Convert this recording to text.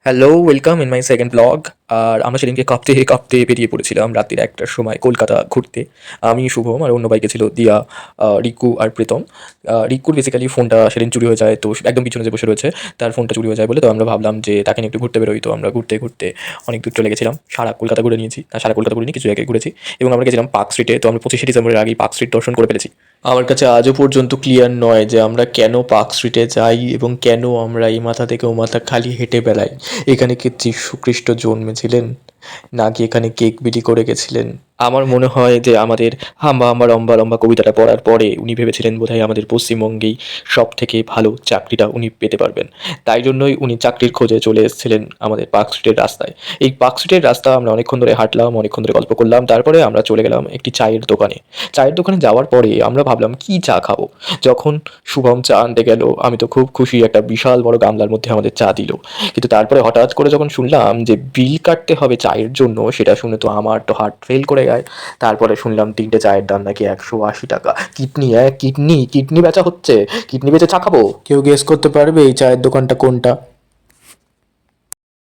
Hello, welcome in my second blog. আর আমরা সেদিনকে কাঁপতে কাঁপতে বেরিয়ে পড়েছিলাম রাত্রির ১টার সময় কলকাতা ঘুরতে। আমি, শুভম আর অন্য বাইকে ছিল দিয়া, রিকু আর প্রীতম। রিকুর বেসিক্যালি ফোনটা সেদিন চুরি হয়ে যায়, তো একদম পিছনে যে বসে রয়েছে তার ফোনটা চুরি হয়ে যায় বলে তো আমরা ভাবলাম যে তাকে নিয়ে একটু ঘুরতে বেরোই। তো আমরা ঘুরতে ঘুরতে অনেক দূর চলে গেছিলাম, সারা কলকাতা ঘুরে নিয়েছি। সারা কলকাতা ঘুরিনি, কিছু জায়গায় ঘুরেছি এবং আমরা গেছিলাম পার্ক স্ট্রিটে। তো আমরা ২৫শে ডিসেম্বরের আগেই পার্ক স্ট্রিট দর্শন করে ফেলেছি। আমার কাছে আজও পর্যন্ত ক্লিয়ার নয় যে আমরা কেন পার্ক স্ট্রিটে যাই এবং কেন আমরা এই মাথা থেকে ও মাথা খালি হেঁটে বেড়াই। এখানে কি যীশু খ্রিস্ট জন্মেছিলেন, নাকি এখানে কেক বিলি করে গেছিলেন? আমার মনে হয় যে আমাদের হাম্বা হাম্বা লম্বা লম্বা কবিতাটা পড়ার পরে উনি ভেবেছিলেন বোধহয় আমাদের পশ্চিমবঙ্গেই সব থেকে ভালো চাকরিটা উনি পেতে পারবেন। তাই জন্যই উনি চাকরির খোঁজে চলে এসেছিলেন আমাদের পার্ক স্ট্রিটের রাস্তায়। এই পার্ক স্ট্রিটের রাস্তা আমরা অনেকক্ষণ ধরে হাঁটলাম, অনেকক্ষণ ধরে গল্প করলাম, তারপরে আমরা চলে গেলাম একটি চায়ের দোকানে। চায়ের দোকানে যাওয়ার পরে আমরা ভাবলাম কী চা খাবো। যখন শুভম চা আনতে গেল, আমি তো খুব খুশি, একটা বিশাল বড় গামলার মধ্যে আমাদের চা দিল। কিন্তু তারপরে হঠাৎ করে যখন শুনলাম যে বিল কাটতে হবে চায়ের জন্য, সেটা শুনে তো আমার তো হার্ট ফেল করে যায়। তারপরে শুনলাম ৩টে চায়ের দাম নাকি ১৮০ টাকা। কিডনি, কিডনি কিডনি বেচা হচ্ছে, কিডনি বেচে চা খাবো। কেউ গেস করতে পারবে এই চায়ের দোকানটা কোনটা?